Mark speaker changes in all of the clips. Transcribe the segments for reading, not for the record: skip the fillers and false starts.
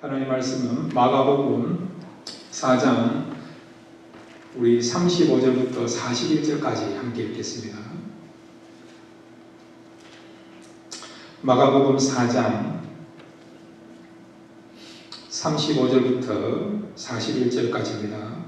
Speaker 1: 하나님 말씀은 마가복음 4장 우리 35절부터 41절까지 함께 읽겠습니다. 마가복음 4장 35절부터 41절까지입니다.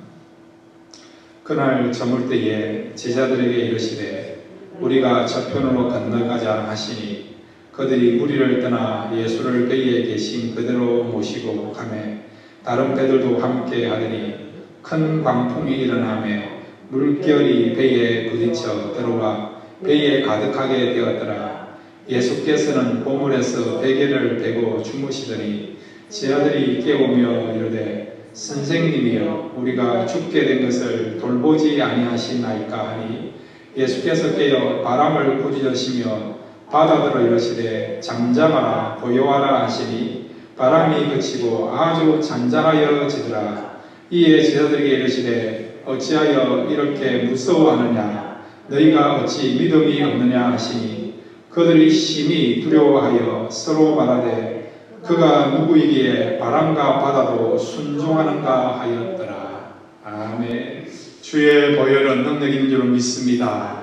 Speaker 1: 그날 저물 때에 제자들에게 이르시되 우리가 저편으로 건너가자 하시니 그들이 무리를 떠나 예수를 배에 계신 그대로 모시고 가매 다른 배들도 함께 하더니 큰 광풍이 일어나며 물결이 배에 부딪혀 들어와 배에 가득하게 되었더라. 예수께서는 보물에서 베개를 베고 주무시더니 제자들이 깨우며 이르되 선생님이여 우리가 죽게 된 것을 돌보지 아니하시나이까 하니 예수께서 깨어 바람을 꾸짖으시며 바다들어 이르시되 잠잠하라 고요하라 하시니 바람이 그치고 아주 잔잔하여지더라. 이에 제자들에게 이르시되 어찌하여 이렇게 무서워하느냐 너희가 어찌 믿음이 없느냐 하시니 그들이 심히 두려워하여 서로 말하되 그가 누구이기에 바람과 바다도 순종하는가 하였더라. 아멘. 주의 보혈은 능력 있는 줄 믿습니다.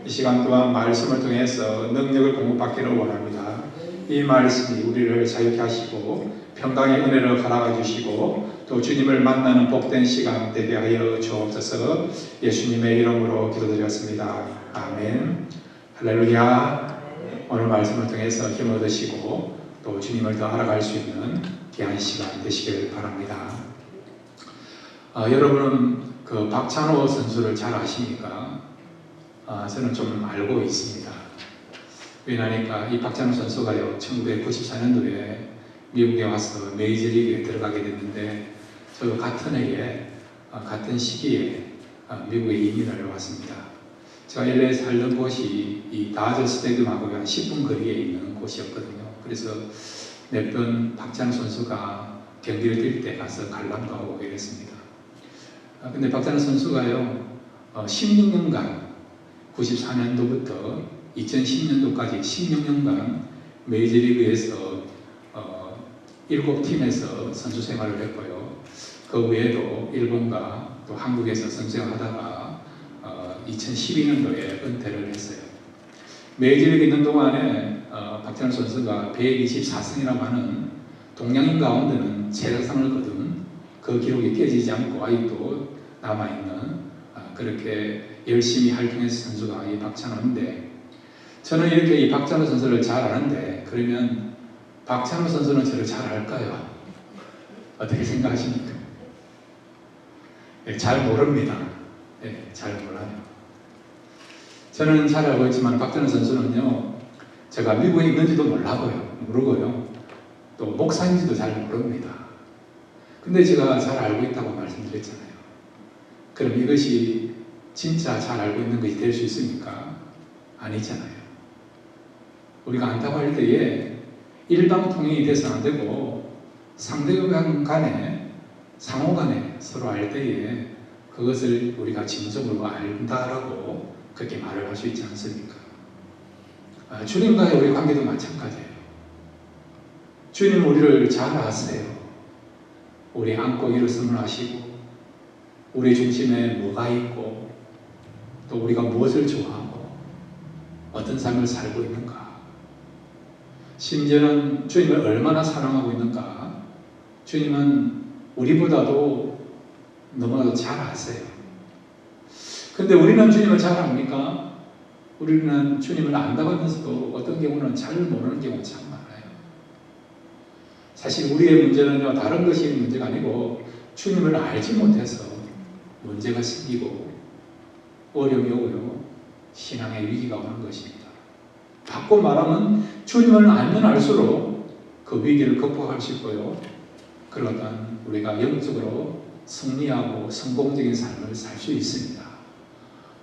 Speaker 1: 이 시간 동안 말씀을 통해서 능력을 공급받기를 원합니다. 이 말씀이 우리를 자유케 하시고 평강의 은혜를 허락해 주시고 또 주님을 만나는 복된 시간 되게 하여 주옵소서. 예수님의 이름으로 기도드렸습니다. 아멘. 할렐루야. 오늘 말씀을 통해서 힘을 얻으시고 또 주님을 더 알아갈 수 있는 귀한 시간 되시길 바랍니다. 여러분은 그 박찬호 선수를 잘 아십니까? 저는 좀 알고 있습니다. 왜냐하니까 이 박찬호 선수가요 1994년도에 미국에 와서 메이저리그에 들어가게 됐는데 저도 같은 해에 같은 시기에 미국에 이민을 왔습니다. 제가 LA에 살던 곳이 이 다저 스테디움하고 한 10분 거리에 있는 곳이었거든요. 그래서 몇 번 박찬호 선수가 경기를 뛸 때 가서 관람도 하고 이랬습니다. 근데 박찬호 선수가요 16년간 94년도부터 2010년도까지 16년간 메이저리그에서 7팀에서 선수 생활을 했고요. 그 외에도 일본과 또 한국에서 선수 생활하다가 2012년도에 은퇴를 했어요. 메이저리그 있는 동안에 박찬호 선수가 124승이라고 하는 동양인 가운데는 최다상을 거둔 그 기록이 깨지지 않고 아직도 남아있는 그렇게 열심히 활동해서 선수가 이 박찬호인데 저는 이렇게 이 박찬호 선수를 잘 아는데 그러면 박찬호 선수는 저를 잘 알까요? 어떻게 생각하십니까? 네, 잘 모릅니다. 네, 잘 몰라요. 저는 잘 알고 있지만 박찬호 선수는요 제가 미국에 있는지도 모르고요 또 목사인지도 잘 모릅니다. 근데 제가 잘 알고 있다고 말씀드렸잖아요. 그럼 이것이 진짜 잘 알고 있는 것이 될 수 있습니까? 아니잖아요. 우리가 안다고 할 때에 일방통행이 돼서 안 되고 상대방 간에 상호 간에 서로 알 때에 그것을 우리가 진정으로 안다라고 그렇게 말을 할 수 있지 않습니까? 주님과의 우리 관계도 마찬가지예요. 주님은 우리를 잘 아세요. 우리 안고 일어섬을 아시고 우리 중심에 뭐가 있고 또 우리가 무엇을 좋아하고 어떤 삶을 살고 있는가, 심지어는 주님을 얼마나 사랑하고 있는가 주님은 우리보다도 너무나도 잘 아세요. 근데 우리는 주님을 잘 압니까? 우리는 주님을 안다고 하면서도 어떤 경우는 잘 모르는 경우가 참 많아요. 사실 우리의 문제는요 다른 것이 문제가 아니고 주님을 알지 못해서 문제가 생기고 어려움이 오고요 신앙의 위기가 오는 것입니다. 바꿔 말하면 주님을 알면 알수록 그 위기를 극복할 수 있고요 그러던 우리가 영적으로 승리하고 성공적인 삶을 살 수 있습니다.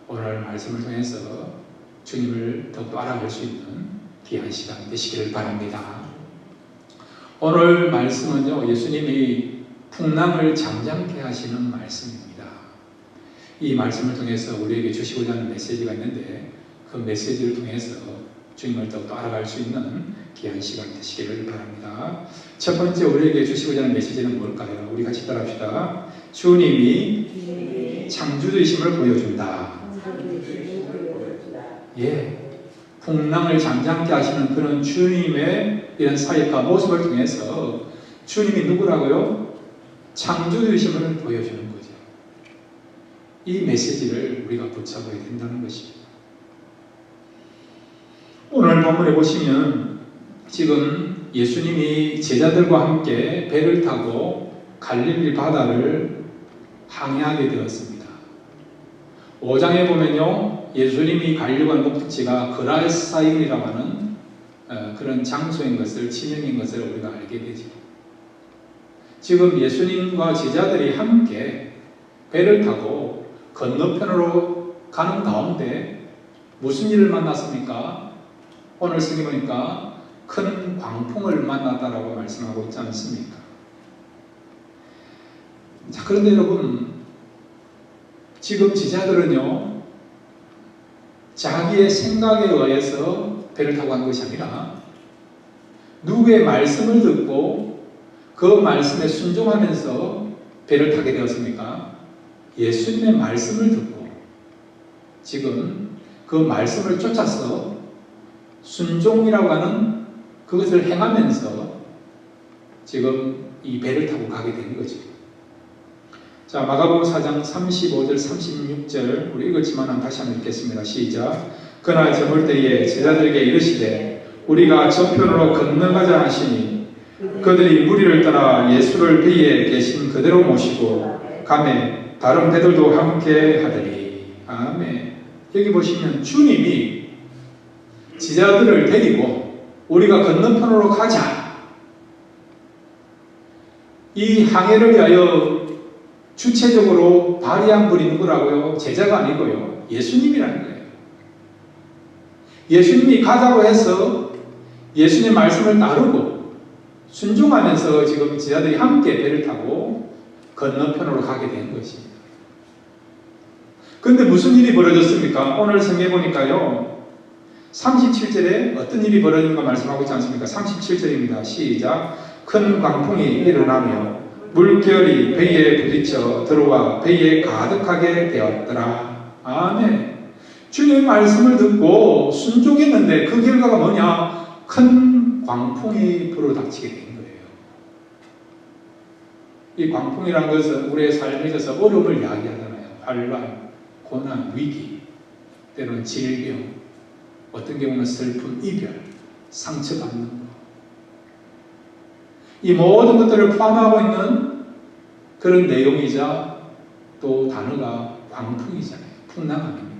Speaker 1: 오늘 말씀을 통해서 주님을 더욱더 알아갈 수 있는 귀한 시간 되시기를 바랍니다. 오늘 말씀은요 예수님이 풍랑을 잠잠케 하시는 말씀입니다. 이 말씀을 통해서 우리에게 주시고자 하는 메시지가 있는데 그 메시지를 통해서 주님을 더욱더 알아갈 수 있는 귀한 시간 되시기를 바랍니다. 첫 번째 우리에게 주시고자 하는 메시지는 뭘까요? 우리 같이 따라합시다. 주님이 창조주이심을 보여준다. 예, 풍랑을 잠잠케 하시는 그런 주님의 이런 사역과 모습을 통해서 주님이 누구라고요? 창조주이심을 보여주는 거죠. 이 메시지를 우리가 붙잡아야 된다는 것입니다. 오늘 본문에 보시면 지금 예수님이 제자들과 함께 배를 타고 갈릴리 바다를 항해하게 되었습니다. 5장에 보면요, 예수님이 가려고 한 목적지가 그라사임이라고 하는 그런 장소인 것을, 지명인 것을 우리가 알게 되죠. 지금 예수님과 제자들이 함께 배를 타고 건너편으로 가는 가운데 무슨 일을 만났습니까? 오늘 성경 보니까 큰 광풍을 만났다라고 말씀하고 있지 않습니까? 자, 그런데 여러분, 지금 제자들은요, 자기의 생각에 의해서 배를 타고 간 것이 아니라 누구의 말씀을 듣고 그 말씀에 순종하면서 배를 타게 되었습니까? 예수님의 말씀을 듣고 지금 그 말씀을 쫓아서 순종이라고 하는 그것을 행하면서 지금 이 배를 타고 가게 된 거죠. 자, 마가복음 4장 35절 36절 우리 읽었지만 다시 한번 읽겠습니다. 시작. 그날 저물 때에 제자들에게 이르시되 우리가 저편으로 건너가자 하시니 그들이 무리를 따라 예수를 배에 계신 그대로 모시고 가매 다른 배들도 함께 하더니. 아멘. 여기 보시면 주님이 제자들을 데리고 우리가 건너편으로 가자, 이 항해를 위하여 주체적으로 발의한 분이 누구라고요? 제자가 아니고요, 예수님이라는 거예요. 예수님이 가자고 해서 예수님 말씀을 따르고 순종하면서 지금 제자들이 함께 배를 타고 건너편으로 가게 된 것입니다. 그런데 무슨 일이 벌어졌습니까? 오늘 성경에 보니까요, 37절에 어떤 일이 벌어진가 말씀하고 있지 않습니까? 37절입니다. 시작. 큰 광풍이 일어나며 물결이 배에 부딪혀 들어와 배에 가득하게 되었더라. 아멘. 주님의 말씀을 듣고 순종했는데 그 결과가 뭐냐? 큰 광풍이 불어닥치게 된 거예요. 이 광풍이라는 것은 우리의 삶에 있어서 어려움을 이야기하잖아요. 환란, 고난, 위기, 때로는 질병, 어떤 경우는 슬픔, 이별, 상처받는 것. 이 모든 것들을 포함하고 있는 그런 내용이자 또 단어가 광풍이잖아요. 풍랑함입니다.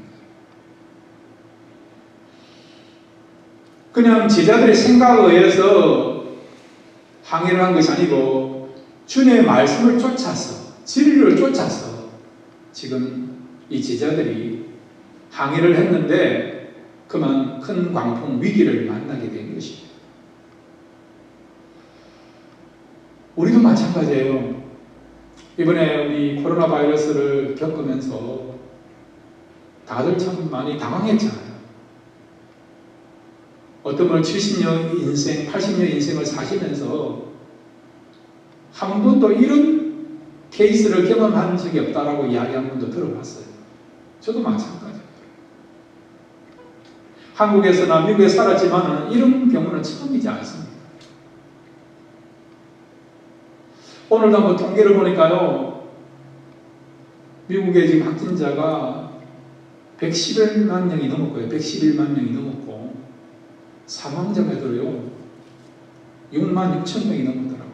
Speaker 1: 그냥 제자들의 생각에 의해서 항해를 한 것이 아니고 주님의 말씀을 쫓아서, 진리를 쫓아서 지금 이 제자들이 항해를 했는데 그만 큰 광풍 위기를 만나게 된 것입니다. 우리도 마찬가지예요. 이번에 우리 코로나 바이러스를 겪으면서 다들 참 많이 당황했잖아요. 어떤 분은 70년 인생, 80년 인생을 사시면서 한 번도 이런 케이스를 경험한 적이 없다라고 이야기한 분도 들어봤어요. 저도 마찬가지예요. 한국에서나 미국에 살았지만 이런 경우는 처음이지 않습니다. 오늘도 한번 통계를 보니까요, 미국의 지금 확진자가 111만 명이 넘었고요. 111만 명이 넘었고, 사망자가도요 6만 6천 명이 넘더라고요.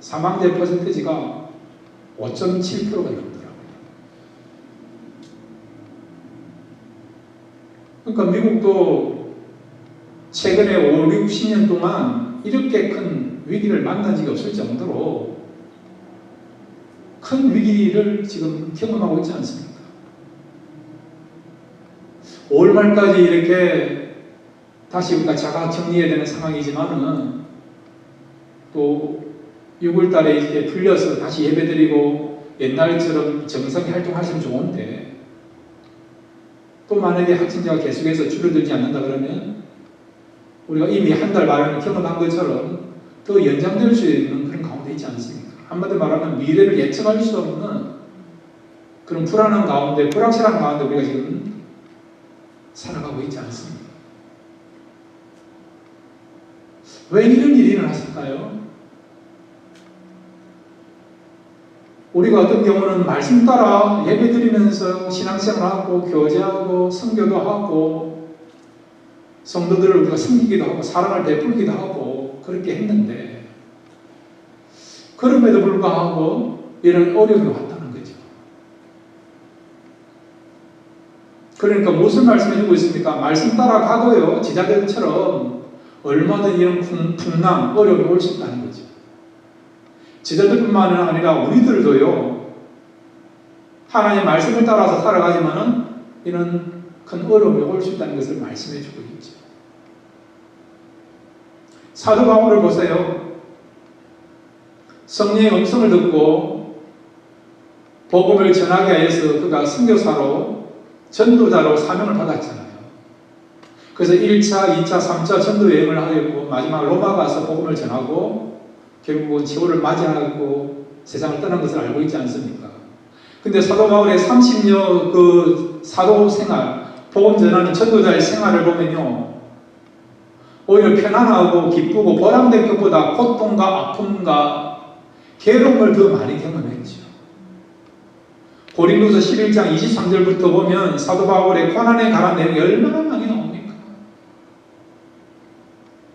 Speaker 1: 사망자 퍼센티지가 5.7%가 넘더라고요. 그러니까 미국도 최근에 5, 60년 동안 이렇게 큰 위기를 만난 적이 없을 정도로 큰 위기를 지금 경험하고 있지 않습니까? 5월 말까지 이렇게 다시 우리가 자가 격리해야 되는 상황이지만은 또 6월 달에 이제 풀려서 다시 예배드리고 옛날처럼 정상의 활동하시면 좋은데 또 만약에 확진자가 계속해서 줄어들지 않는다 그러면 우리가 이미 한 달 말을 경험한 것처럼 더 연장될 수 있는 그런 가운데 있지 않습니까? 한마디로 말하면 미래를 예측할 수 없는 그런 불안한 가운데, 불확실한 가운데 우리가 지금 살아가고 있지 않습니까? 왜 이런 일이 일어났을까요? 우리가 어떤 경우는 말씀 따라 예배 드리면서 신앙생활하고 교제하고 선교도 하고 성도들을 우리가 섬기기도 하고 사랑을 베풀기도 하고 그렇게 했는데 그럼에도 불구하고 이런 어려움이 왔다는 거죠. 그러니까 무슨 말씀해주고 있습니까? 말씀 따라 가도요 제자들처럼 얼마든 이런 풍랑, 어려움이 올 수 있다는 거죠. 제자들뿐만 아니라 우리들도요 하나님의 말씀을 따라서 살아가지만은 이런 큰 어려움이 올 수 있다는 것을 말씀해 주고 있죠. 사도 바울을 보세요. 성령의 음성을 듣고 복음을 전하게 하여서 그가 선교사로 전도자로 사명을 받았잖아요. 그래서 1차, 2차, 3차 전도 여행을 하였고 마지막 로마 가서 복음을 전하고 결국은 지옥을 맞이하고 세상을 떠난 것을 알고 있지 않습니까? 근데 사도 바울의 30년 그 사도 생활, 복음 전하는 전도자의 생활을 보면요 오히려 편안하고 기쁘고 보람된 것보다 고통과 아픔과 괴로움을 더 많이 경험했죠. 고린도서 11장 23절부터 보면 사도 바울의 고난에 관한 내용이 얼마나 많이 나옵니까?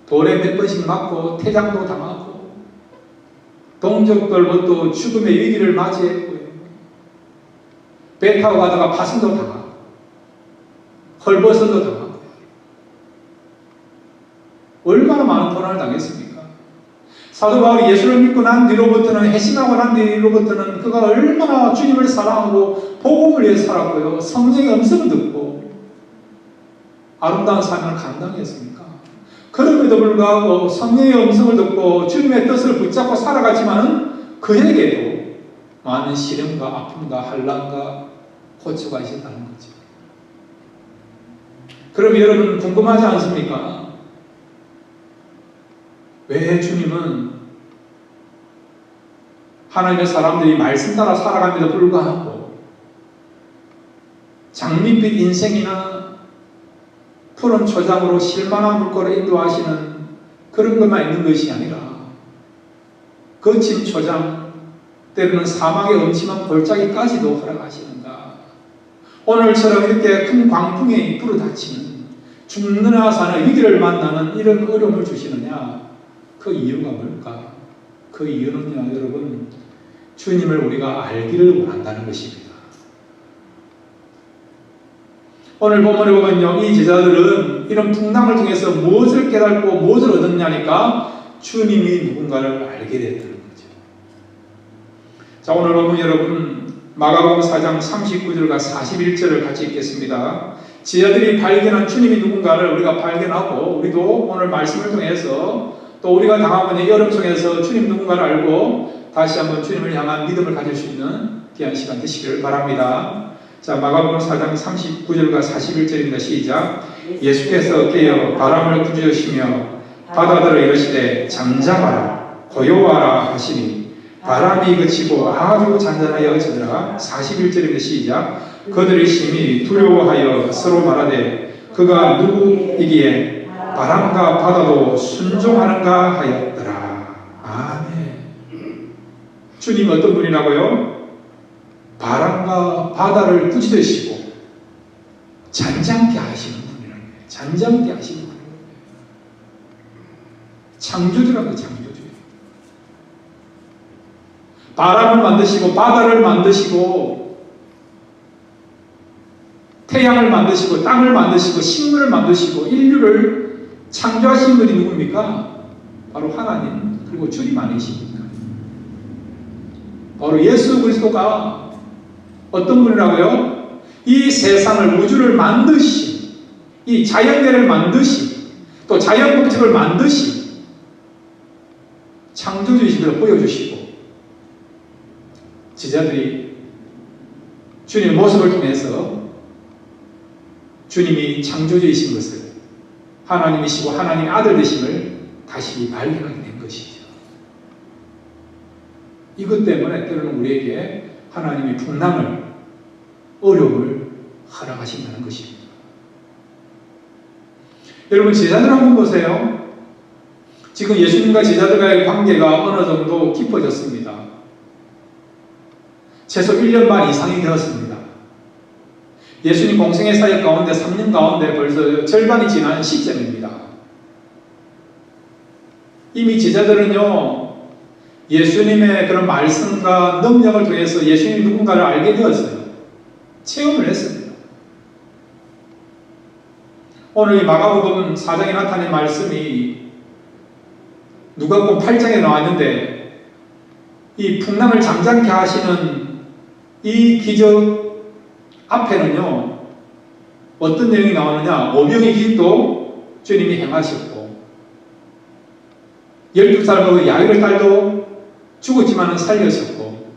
Speaker 1: 돌에 몇 번씩 맞고 태장도 당하고 동족들로부터 죽음의 위기를 맞이했고요. 배 타고 가다가 파손도 당하고 헐벗어도 당하고 얼마나 많은 고난을 당했습니까? 사도 바울이 예수를 믿고 난 뒤로부터는 회심하고 난 뒤로부터는 그가 얼마나 주님을 사랑하고 복음을 위해 살았고요. 성령의 음성을 듣고 아름다운 삶을 감당했습니까? 그럼에도 불구하고 성령의 음성을 듣고 주님의 뜻을 붙잡고 살아갔지만은 그에게도 많은 시련과 아픔과 환난과 고초가 있었다는 거죠. 그럼 여러분 궁금하지 않습니까? 왜 주님은 하나님의 사람들이 말씀 따라 살아감에도 불구하고 장밋빛 인생이나 푸른 초장으로 실만한 물꼬를 인도하시는 그런 것만 있는 것이 아니라 거친 초장, 때로는 사막의 음침한 골짜기까지도 허락하시는가? 오늘처럼 이렇게 큰 광풍에 불어닥치는 죽느냐 사는 위기를 만나는 이런 어려움을 주시느냐? 그 이유가 뭘까? 그 이유는요, 여러분, 주님을 우리가 알기를 원한다는 것입니다. 오늘 본문에 보면요, 이 제자들은 이런 풍랑을 통해서 무엇을 깨닫고 무엇을 얻었냐니까 주님이 누군가를 알게 됐다는 거죠. 자, 오늘 보면 여러분 마가복음 4장 39절과 41절을 같이 읽겠습니다. 제자들이 발견한 주님이 누군가를 우리가 발견하고 우리도 오늘 말씀을 통해서 또 우리가 당하고 있는 이 어려움 속에서 주님 누군가를 알고 다시 한번 주님을 향한 믿음을 가질 수 있는 귀한 시간 되시기를 바랍니다. 자, 마가복음 4장 39절과 41절입니다. 시작. 예수께서 깨어 바람을 꾸짖으시며 바다들을 이르시되 잠잠하라 고요하라 하시니 바람이 그치고 아주 잔잔하여지더라. 41절입니다. 시작. 그들이 심히 두려워하여 서로 말하되 그가 누구이기에 바람과 바다도 순종하는가 하였더라. 아멘. 주님 어떤 분이라고요? 바람과 바다를 꾸짖으시고 잔잔케 하시는 분이라는 거예요. 잔잔케 하시는 분이에요. 창조주라고 창조주. 바람을 만드시고 바다를 만드시고 태양을 만드시고 땅을 만드시고 식물을 만드시고 인류를 창조하신 분이 누굽니까? 바로 하나님 그리고 주님 아니십니까? 바로 예수 그리스도가 어떤 분이라고요? 이 세상을 우주를 만드신 이 자연계를 만드신 또 자연법칙을 만드신 창조주이심을 보여주시고 제자들이 주님의 모습을 통해서 주님이 창조주이신 것을 하나님이시고 하나님의 아들 되심을 다시 발견하게 된 것이죠. 이것 때문에 때로는 우리에게 하나님이 풍랑을, 어려움을 허락하신다는 것입니다. 여러분, 제자들 한번 보세요. 지금 예수님과 제자들과의 관계가 어느 정도 깊어졌습니다. 최소 1년 반 이상이 되었습니다. 예수님 공생의 사역 가운데 3년 가운데 벌써 절반이 지난 시점입니다. 이미 제자들은요, 예수님의 그런 말씀과 능력을 통해서 예수님이 누군가를 알게 되었어요. 체험을 했습니다. 오늘 이 마가복음 4장에 나타낸 말씀이 누가복음 8장에 나왔는데, 이 풍랑을 잠잠케 하시는 이 기적 앞에는요, 어떤 내용이 나오느냐? 오병의 기적도 주님이 행하셨고, 12살 먹은 야이를 딸도 죽었지만 살려셨고,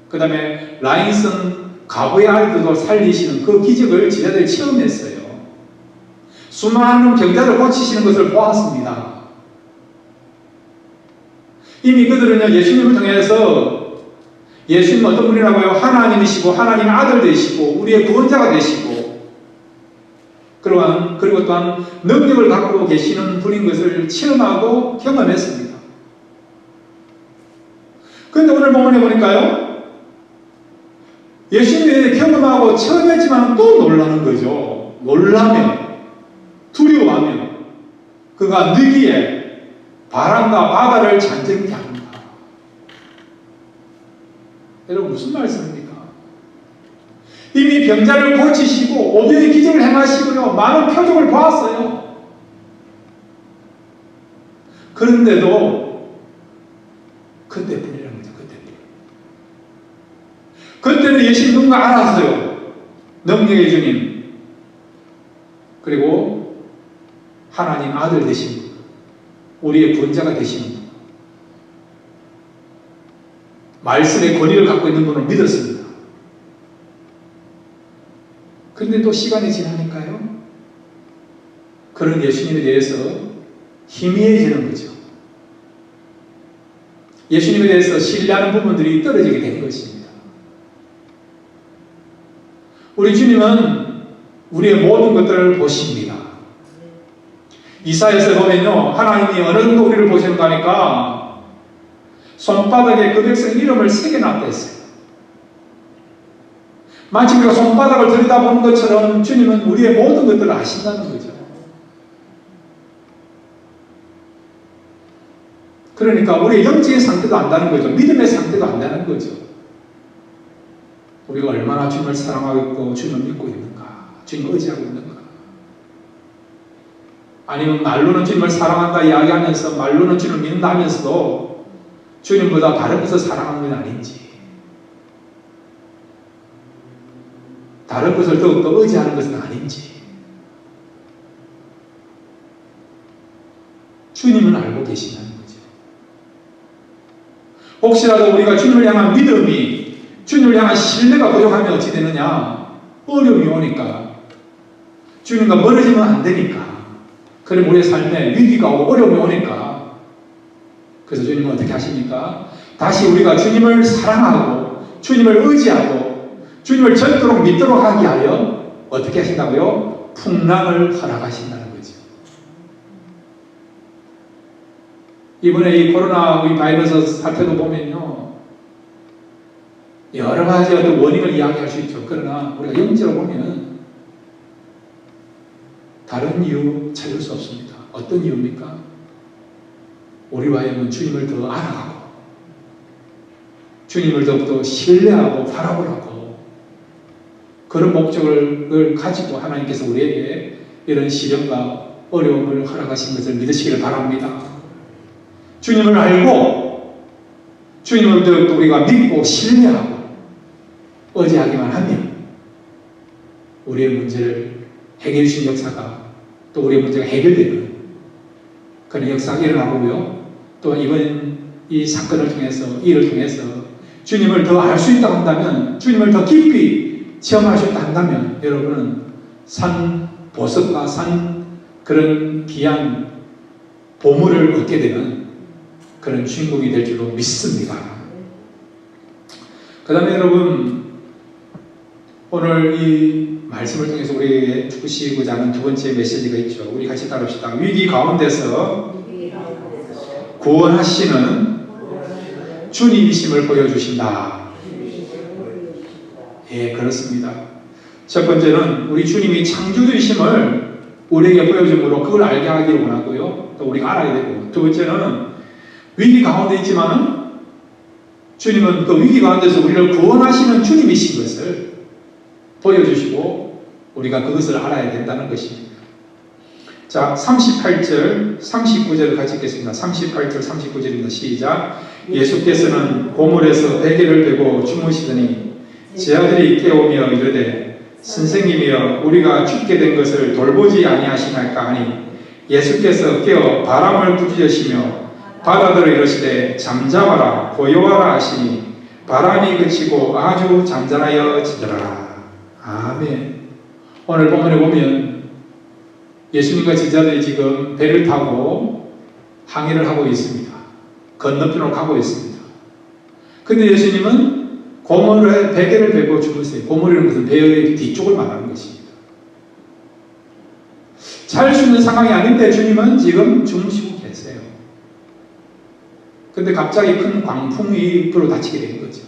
Speaker 1: 그 다음에 라인슨 과부의 아이들도 살리시는 그 기적을 제자들이 체험했어요. 수많은 병자를 고치시는 것을 보았습니다. 이미 그들은요, 예수님을 통해서 예수님 어떤 분이라고요? 하나님이시고 하나님의 아들 되시고 우리의 구원자가 되시고 그리고 또한 능력을 갖고 계시는 분인 것을 체험하고 경험했습니다. 그런데 오늘 본문에 보니까요, 예수님이 경험하고 체험했지만 또 놀라는 거죠. 놀라며 두려워하며 그가 느기에 바람과 바다를 잔뜩케 합니다. 여러분, 무슨 말씀입니까? 이미 병자를 고치시고 오병의 기적을 행하시고요, 많은 표적을 보았어요. 그런데도 그때뿐이라는 거죠. 그때는 예수님 누군가 알았어요. 능력의 주님, 그리고 하나님 아들 되신 분, 우리의 구원자가 되신 분, 말씀의 권위를 갖고 있는 분을 믿었습니다. 그런데 또 시간이 지나니까요, 그런 예수님에 대해서 희미해지는 거죠. 예수님에 대해서 신뢰하는 부분들이 떨어지게 되는 것입니다. 우리 주님은 우리의 모든 것들을 보십니다. 이사야서에 보면요, 하나님이 어느 정도 우리를 보시는가 하니까 손바닥에 그 백성 이름을 새겨놨다 했어요. 마치 우리가 손바닥을 들여다보는 것처럼 주님은 우리의 모든 것들을 아신다는 거죠. 그러니까 우리의 영적인 상태도 안다는 거죠. 믿음의 상태도 안다는 거죠. 우리가 얼마나 주님을 사랑하고 있고 주님을 믿고 있는가, 주님을 의지하고 있는가. 아니면 말로는 주님을 사랑한다 이야기하면서 말로는 주님을 믿는다 하면서도 주님보다 다른 것을 사랑하는 건 아닌지, 다른 것을 더욱더 의지하는 것은 아닌지, 주님은 알고 계시는 거죠. 혹시라도 우리가 주님을 향한 믿음이, 주님을 향한 신뢰가 부족하면 어찌 되느냐? 어려움이 오니까, 주님과 멀어지면 안 되니까, 그럼 우리의 삶에 위기가 오고 어려움이 오니까, 그래서 주님은 어떻게 하십니까? 다시 우리가 주님을 사랑하고 주님을 의지하고 주님을 절도록 믿도록 하게 하여 어떻게 하신다고요? 풍랑을 허락하신다는 거죠. 이번에 이 코로나 바이러스 사태도 보면요, 여러 가지 어떤 원인을 이야기할 수 있죠. 그러나 우리가 영적으로 보면 다른 이유 찾을 수 없습니다. 어떤 이유입니까? 우리와 하여금 주님을 더 알아가고 주님을 더욱더 신뢰하고 바라보라고, 그런 목적을 가지고 하나님께서 우리에게 이런 시련과 어려움을 허락하신 것을 믿으시기를 바랍니다. 주님을 알고 주님을 더욱더 우리가 믿고 신뢰하고 의지하기만 하면 우리의 문제를 해결해 주신 역사가, 또 우리의 문제가 해결되는 그런 역사가 일어나고요, 또 이번 이 사건을 통해서, 이를 통해서 주님을 더 알 수 있다고 한다면, 주님을 더 깊이 체험할 수 있다 한다면, 여러분은 산 보석과 산 그런 귀한 보물을 얻게 되는 그런 주인공이 될 줄로 믿습니다. 그 다음에 여러분, 오늘 이 말씀을 통해서 우리에게 주시고자 하는 두 번째 메시지가 있죠. 우리 같이 따라합시다. 위기 가운데서 구원하시는 주님이심을 보여주신다. 예, 그렇습니다. 첫 번째는 우리 주님이 창조주이심을 우리에게 보여줌으로 그걸 알게 하기를 원하고요. 또 우리가 알아야 되고, 두 번째는 위기 가운데 있지만은 주님은 그 위기 가운데서 우리를 구원하시는 주님이신 것을 보여주시고 우리가 그것을 알아야 된다는 것입니다. 자, 38절, 39절을 같이 읽겠습니다. 38절, 39절입니다. 시작. 예수께서는 고물에서 베개를 베고 주무시더니 제 아들이 깨우며 이르되 선생님이여 우리가 죽게 된 것을 돌보지 아니하시나이까 하니 예수께서 깨어 바람을 부르짖으시며 바다들을 이르시되 잠잠하라 고요하라 하시니 바람이 그치고 아주 잠잠하여 지더라. 아멘. 오늘 본문에 보면 예수님과 제자들이 지금 배를 타고 항해를 하고 있습니다. 건너편으로 가고 있습니다. 근데 예수님은 고물에 베개를 베고 주무세요. 고물이라는 것은 배의 뒤쪽을 말하는 것입니다. 잘 수 있는 상황이 아닌데 주님은 지금 주무시고 계세요. 근데 갑자기 큰 광풍이 불어닥치게 된 거죠.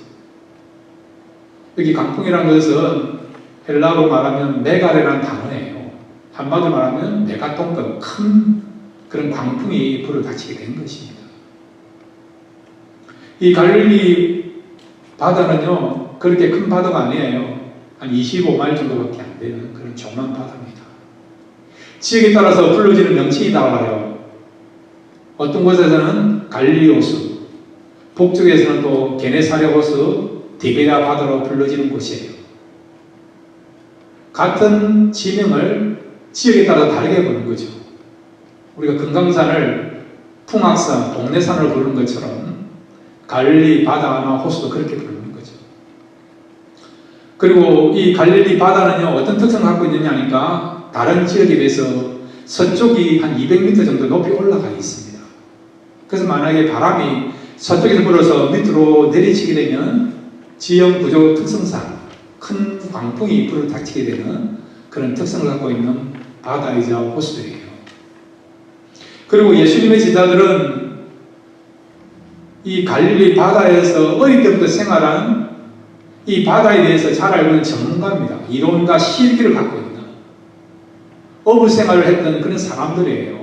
Speaker 1: 여기 광풍이라는 것은 헬라어로 말하면 메가레라는 단어예요. 한마디로 말하면 메가톤급 큰 그런 광풍이 불어닥치게 된 것입니다. 이 갈릴리 바다는요 그렇게 큰 바다가 아니에요. 한 25마일 정도밖에 안 되는 그런 조그만 바다입니다. 지역에 따라서 불러지는 명칭이 달라요. 어떤 곳에서는 갈릴리 호수, 북쪽에서는 또 게네사레 호수, 디베랴 바다로 불러지는 곳이에요. 같은 지명을 지역에 따라 다르게 부르는 거죠. 우리가 금강산을 풍악산, 동래산을 부르는 것처럼 갈릴리 바다나 호수도 그렇게 부르는 거죠. 그리고 이 갈릴리 바다는요 어떤 특성을 갖고 있느냐 하니까 다른 지역에 비해서 서쪽이 한 200m 정도 높이 올라가 있습니다. 그래서 만약에 바람이 서쪽에서 불어서 밑으로 내리치게 되면 지형 구조 특성상 큰 광풍이 불어닥치게 되는 그런 특성을 갖고 있는 바다이자 호수들이에요. 그리고 예수님의 제자들은 이 갈릴리 바다에서 어릴 때부터 생활한 이 바다에 대해서 잘 알고 있는 전문가입니다. 이론과 실기를 갖고 있는 어부 생활을 했던 그런 사람들이에요.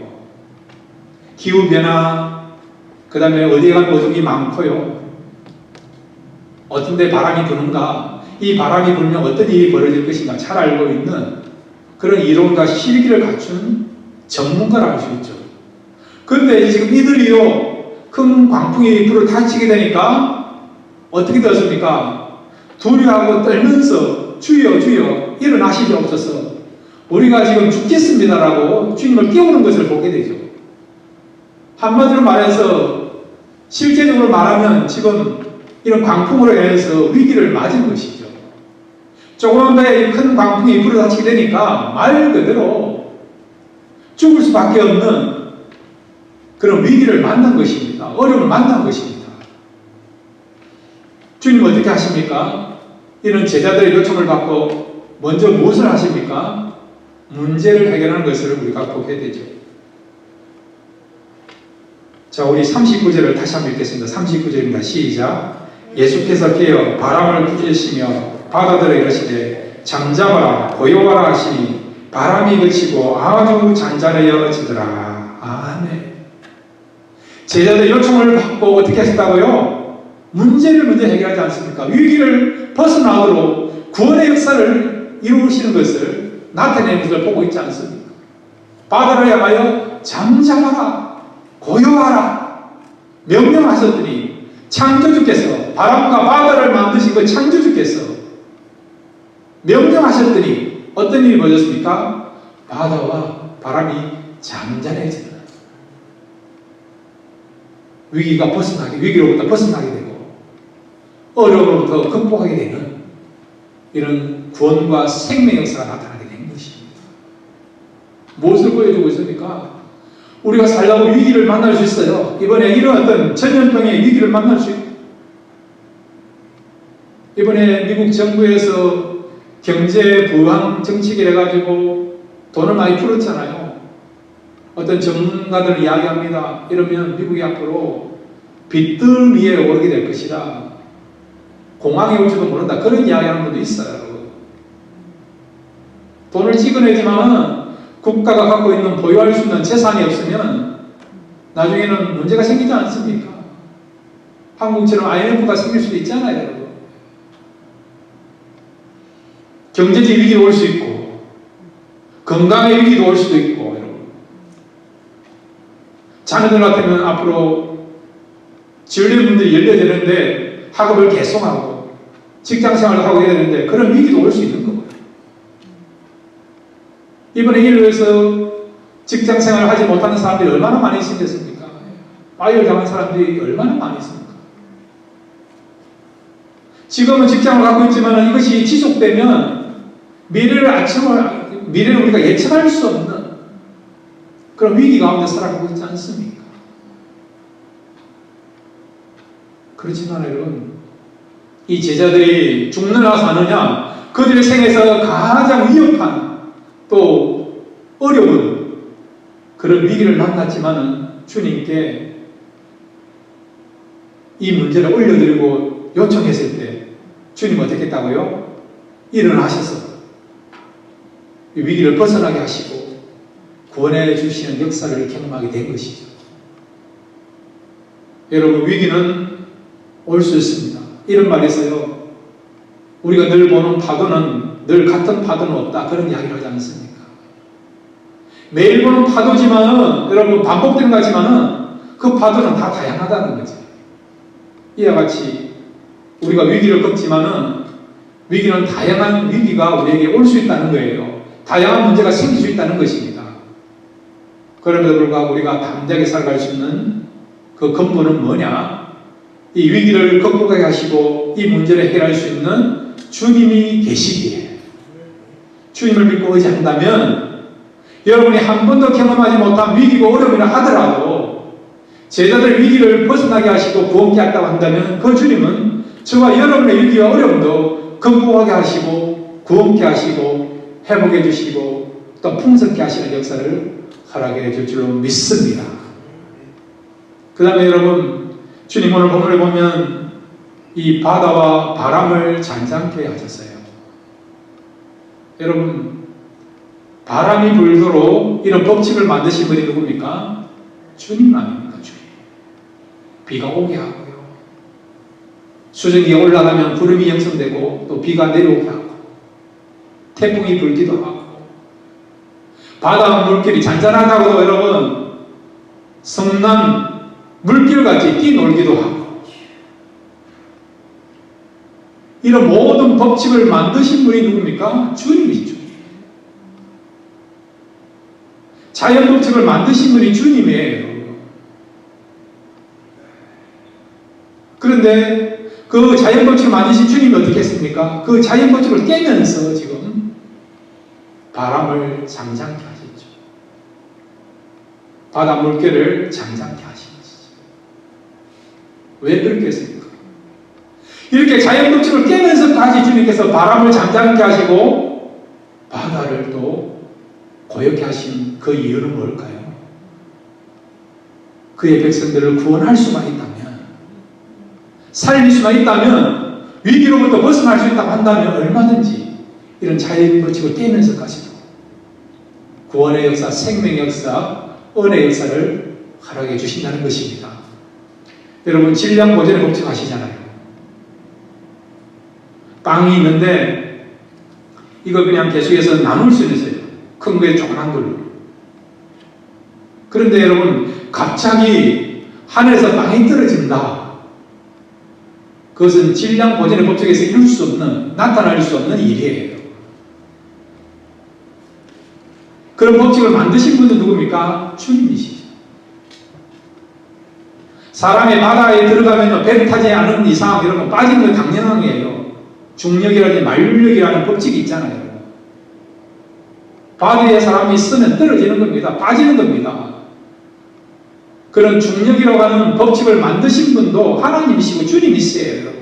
Speaker 1: 기후변화, 그 다음에 어디에 가면 어둠이 많고요. 어떤 데 바람이 부는가, 이 바람이 불면 어떤 일이 벌어질 것인가 잘 알고 있는 그런 이론과 실기를 갖춘 전문가라 할 수 있죠. 그런데 지금 이들이요 큰 광풍이 불어닥치게 되니까 어떻게 되었습니까? 두려워하고 떨면서 주여 주여 일어나시옵소서, 우리가 지금 죽겠습니다라고 주님을 깨우는 것을 보게 되죠. 한마디로 말해서 실제적으로 말하면 지금 이런 광풍으로 인해서 위기를 맞은 것이죠. 조그만 배에 큰 광풍이 불어닥치게 되니까 말 그대로 죽을 수밖에 없는 그런 위기를 만난 것입니다. 어려움을 만난 것입니다. 주님 어떻게 하십니까? 이런 제자들의 요청을 받고 먼저 무엇을 하십니까? 문제를 해결하는 것을 우리가 보게 되죠. 자, 우리 39절을 다시 한번 읽겠습니다. 39절입니다. 시작. 예수께서 깨어 바람을 부르짖으시며 바다들을 이르시되 잠잠하라 고요하라 하시니 바람이 그치고 아주 잔잔해지더라. 아멘. 제자들 요청을 받고 어떻게 하셨다고요? 문제를 먼저 해결하지 않습니까? 위기를 벗어나도록 구원의 역사를 이루시는 것을 나타내는 것을 보고 있지 않습니까? 바다를 향하여 잠잠하라 고요하라 명령하셨더니 창조주께서, 바람과 바다를 만드신 그 창조주께서 명령하셨더니 어떤 일이 벌어졌습니까? 바다와 바람이 잠잠해지더라. 위기로부터 벗어나게 되고 어려움으로부터 극복하게 되는 이런 구원과 생명의 역사가 나타나게 된 것입니다. 무엇을 보여주고 있습니까? 우리가 살라고 위기를 만날 수 있어요. 이번에 이런 어떤 전염병의 위기를 만날 수 있고, 이번에 미국 정부에서 경제 부양 정책을 해가지고 돈을 많이 풀었잖아요. 어떤 전문가들은 이야기합니다. 이러면 미국이 앞으로 빚들 위에 오르게 될 것이다. 공황이 올지도 모른다. 그런 이야기하는 분도 있어요. 돈을 찍어내지만 국가가 갖고 있는 보유할 수 있는 재산이 없으면 나중에는 문제가 생기지 않습니까? 한국처럼 IMF가 생길 수도 있잖아요, 여러분. 경제적 위기도 올 수 있고, 건강의 위기도 올 수도 있고, 여러분. 자녀들 같으면 앞으로 지원된 분들이 열려야 되는데 학업을 계속하고 직장 생활을 하고 해야 되는데 그런 위기도 올 수 있는 거예요. 이번에 일로에서 직장 생활을 하지 못하는 사람들이 얼마나 많이 생겼습니까? 파이어 당한 사람들이 얼마나 많이 있습니까? 지금은 직장을 갖고 있지만 이것이 지속되면 미래를 우리가 예측할 수 없는 그런 위기 가운데 살아가고 있지 않습니까? 그렇지만 여러분, 이 제자들이 죽느냐 사느냐, 그들의 생에서 가장 위협한 또 어려운 그런 위기를 만났지만은 주님께 이 문제를 올려드리고 요청했을 때 주님 어떻게 했다고요? 일어나셔서 이 위기를 벗어나게 하시고 구원해 주시는 역사를 경험하게 된 것이죠. 여러분, 위기는 올 수 있습니다. 이런 말이 있어요. 우리가 늘 보는 파도는 늘 같은 파도는 없다. 그런 이야기를 하지 않습니까? 매일 보는 파도지만은, 여러분, 반복되는 거지만은 그 파도는 다 다양하다는 거죠. 이와 같이 우리가 위기를 겪지만은 위기는 다양한 위기가 우리에게 올 수 있다는 거예요. 다양한 문제가 생길 수 있다는 것입니다. 그럼에도 불구하고 우리가 담대하게 살아갈 수 있는 그 근본은 뭐냐? 이 위기를 극복하게 하시고 이 문제를 해결할 수 있는 주님이 계시기에, 주님을 믿고 의지한다면 여러분이 한 번도 경험하지 못한 위기고 어려움이라 하더라도 제자들 위기를 벗어나게 하시고 구원케 한다고 한다면 그 주님은 저와 여러분의 위기와 어려움도 극복하게 하시고 구원케 하시고 회복해 주시고 또 풍성케 하시는 역사를 허락해 줄 줄로 믿습니다. 그 다음에 여러분, 주님 오늘 본문을 보면 이 바다와 바람을 잔잔케 하셨어요. 여러분, 바람이 불도록 이런 법칙을 만드신 분이 누굽니까? 주님 아닙니까? 주님. 비가 오게 하고요. 수증기가 올라가면 구름이 형성되고 또 비가 내려오게 하고 태풍이 불기도 하고 바다 물길이 잔잔하다고도 여러분 성난 물길같이 뛰놀기도 하고 이런 모든 법칙을 만드신 분이 누굽니까? 주님이죠. 자연 법칙을 만드신 분이 주님이에요. 그런데 그 자연 법칙을 만드신 주님이 어떻게 했습니까? 그 자연 법칙을 깨면서 지금 바람을 잠잠케 하셨죠. 바다 물결을 잠잠케 하신 것이죠. 왜 그렇게 했습니까? 이렇게 자연 법칙을 깨면서까지 주님께서 바람을 잠잠케 하시고 바다를 또 고요케 하신 그 이유는 뭘까요? 그의 백성들을 구원할 수만 있다면, 살릴 수만 있다면, 위기로부터 벗어날 수 있다고 한다면 얼마든지 이런 자연 법칙을 깨면서까지도 구원의 역사, 생명의 역사, 은혜의 역사를 허락해 주신다는 것입니다. 여러분, 질량 보존의 법칙 아시잖아요. 빵이 있는데 이걸 그냥 계속해서 나눌 수 있어요. 큰 거에 조그만 걸로. 그런데 여러분, 갑자기 하늘에서 빵이 떨어진다. 그것은 질량 보존의 법칙에서 이룰 수 없는, 나타날 수 없는 일이에요. 그런 법칙을 만드신 분은 누굽니까? 주님이시죠. 사람의 바다에 들어가면 배 타지 않은 이상 여러분 빠지는 건 당연한 거예요. 중력이라든지 만류력이라는 법칙이 있잖아요. 바디에 사람이 있으면 떨어지는 겁니다. 빠지는 겁니다. 그런 중력이라고 하는 법칙을 만드신 분도 하나님이시고 주님이세요, 여러분.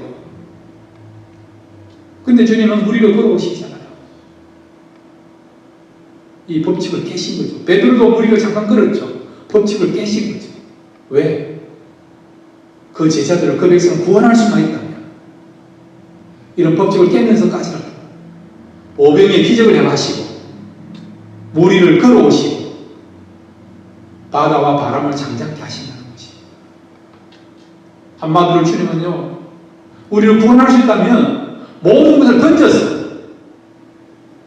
Speaker 1: 근데 주님은 무리로 걸어오시잖아요. 이 법칙을 깨신 거죠. 베드로도 무리로 잠깐 걸었죠. 법칙을 깨신 거죠. 왜? 그 제자들을, 그 백성을 구원할 수만 있다면 이런 법칙을 깨면서까지라도 오병의 기적을 행하시고 무리를 걸어오시고 바다와 바람을 잠잠케 하신다는 것입니다. 한마디로 주님은요, 우리를 구원할 수 있다면 모든 것을 던져서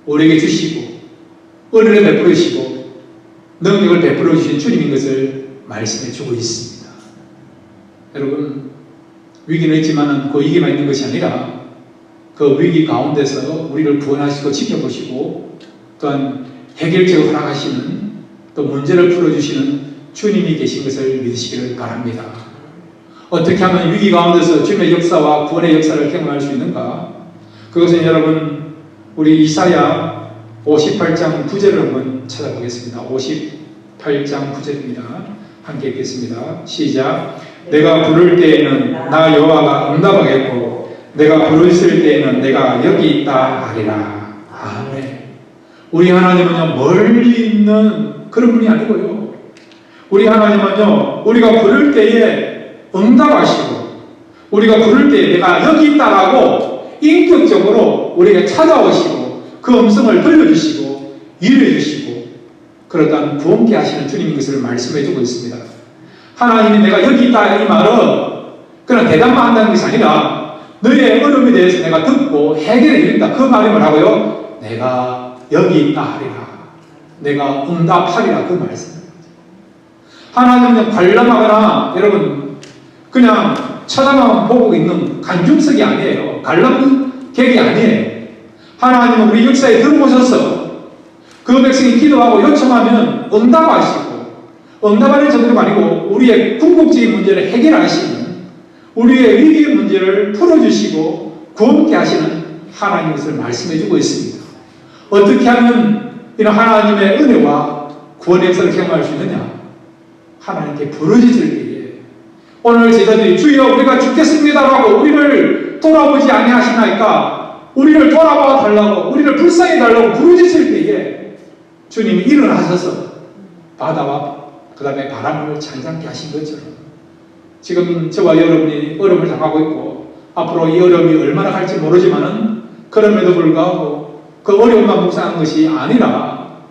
Speaker 1: 우리에게 주시고 은혜를 베풀어 주시고 능력을 베풀어 주신 주님인 것을 말씀해 주고 있습니다. 여러분, 위기는 있지만 그 위기만 있는 것이 아니라 그 위기 가운데서 우리를 구원하시고 지켜보시고 또한 해결책을 허락하시는 또 문제를 풀어주시는 주님이 계신 것을 믿으시기를 바랍니다. 어떻게 하면 위기 가운데서 주님의 역사와 구원의 역사를 경험할 수 있는가? 그것은 여러분, 우리 이사야 58장 9절을 한번 찾아보겠습니다. 58장 9절입니다. 함께 읽겠습니다. 시작. 내가 부를 때에는 나 여호와가 응답하겠고 내가 부르실 때에는 내가 여기 있다 하리라. 아멘. 우리 하나님은요, 멀리 있는 그런 분이 아니고요, 우리 하나님은요, 우리가 부를 때에 응답하시고 우리가 부를 때에 내가 여기 있다라고 인격적으로 우리에게 찾아오시고 그 음성을 들려주시고 이루어주시고 그러다 구원케 하시는 주님인 것을 말씀해주고 있습니다. 하나님이 내가 여기 있다 이 말은 그냥 대답만 한다는 것이 아니라 너의 어려움에 대해서 내가 듣고 해결해 드린다, 그 말이 뭐라고요? 내가 여기 있다 하리라, 내가 응답하리라, 그 말씀입니다. 하나님은 관람하거나 여러분 그냥 쳐다만 보고 있는 간중석이 아니에요. 관람객이 아니에요. 하나님은 우리 역사에 들어오셔서 그 백성이 기도하고 요청하면 응답하시고, 응답하는 정도가 아니고 우리의 궁극적인 문제를 해결하시는, 우리의 위기의 문제를 풀어주시고 구원케 하시는 하나님의 것을 말씀해주고 있습니다. 어떻게 하면 이런 하나님의 은혜와 구원의 역사를 경험할 수 있느냐? 하나님께 부르짖을 때에, 오늘 제자들이 주여 우리가 죽겠습니다라고 우리를 돌아보지 아니하시나이까 우리를 돌아봐 달라고, 우리를 불쌍히 달라고 부르짖을 때에 주님이 일어나셔서 바다와 그 다음에 바람을 잔잔케 하신 것처럼 지금 저와 여러분이 어려움을 당하고 있고 앞으로 이 어려움이 얼마나 갈지 모르지만은 그럼에도 불구하고 그 어려움만 묵상한 것이 아니라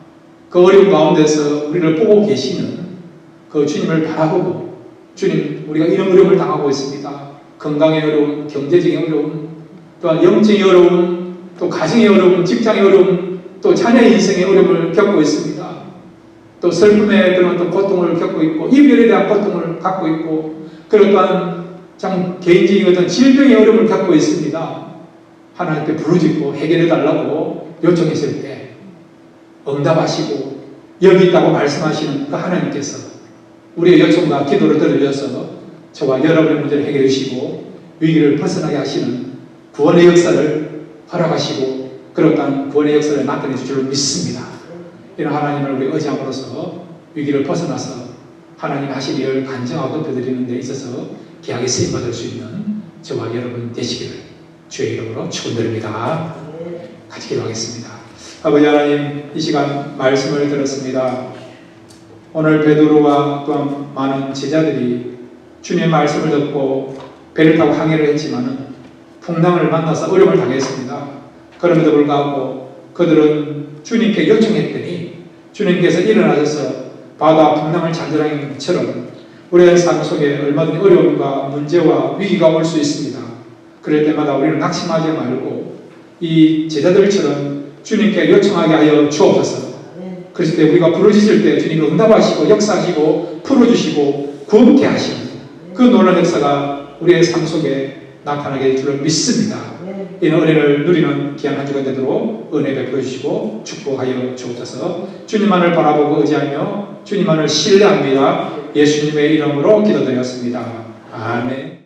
Speaker 1: 그 어려움 가운데서 우리를 보고 계시는 그 주님을 바라보고, 주님 우리가 이런 어려움을 당하고 있습니다. 건강의 어려움, 경제적인 어려움, 또한 영적인 어려움, 또 가정의 어려움, 직장의 어려움, 또 자녀의 인생의 어려움을 겪고 있습니다. 또 슬픔의 그런 어떤 고통을 겪고 있고 이별에 대한 고통을 갖고 있고, 그리고 또한 참 개인적인 어떤 질병의 어려움을 겪고 있습니다. 하나님께 부르짖고 해결해 달라고 요청했을 때 응답하시고 여기 있다고 말씀하시는 그 하나님께서 우리의 요청과 기도를 들으셔서 저와 여러분의 문제를 해결해 주시고 위기를 벗어나게 하시는 구원의 역사를 허락하시고 그렇다는 구원의 역사를 나타내 주실 줄 믿습니다. 이런 하나님을 우리 의지함으로써 위기를 벗어나서 하나님 하신 일을 간증하고 덮여드리는 데 있어서 귀하게 쓰임받을 수 있는 저와 여러분 되시기를 주의 이름으로 축원드립니다. 같이 기도하겠습니다. 아버지 하나님, 이 시간 말씀을 들었습니다. 오늘 베드로와 또한 많은 제자들이 주님의 말씀을 듣고 배를 타고 항해를 했지만은 풍랑을 만나서 어려움을 당했습니다. 그럼에도 불구하고 그들은 주님께 요청했더니 주님께서 일어나셔서 바다 풍랑을 잔잔하게 것처럼 우리의 삶 속에 얼마든지 어려움과 문제와 위기가 올 수 있습니다. 그럴 때마다 우리는 낙심하지 말고 이 제자들처럼 주님께 요청하게 하여 주옵소서. 그랬을 때 우리가 부르짖을 때 주님이 응답하시고 역사하시고 풀어주시고 구원케 하시는 그 놀라운 역사가 우리의 삶 속에 나타나게 될 줄을 믿습니다. 이 은혜를 누리는 귀한 한 주가 되도록 은혜 베풀어 주시고 축복하여 주옵소서. 주님만을 바라보고 의지하며 주님만을 신뢰합니다. 예수님의 이름으로 기도드렸습니다. 아멘.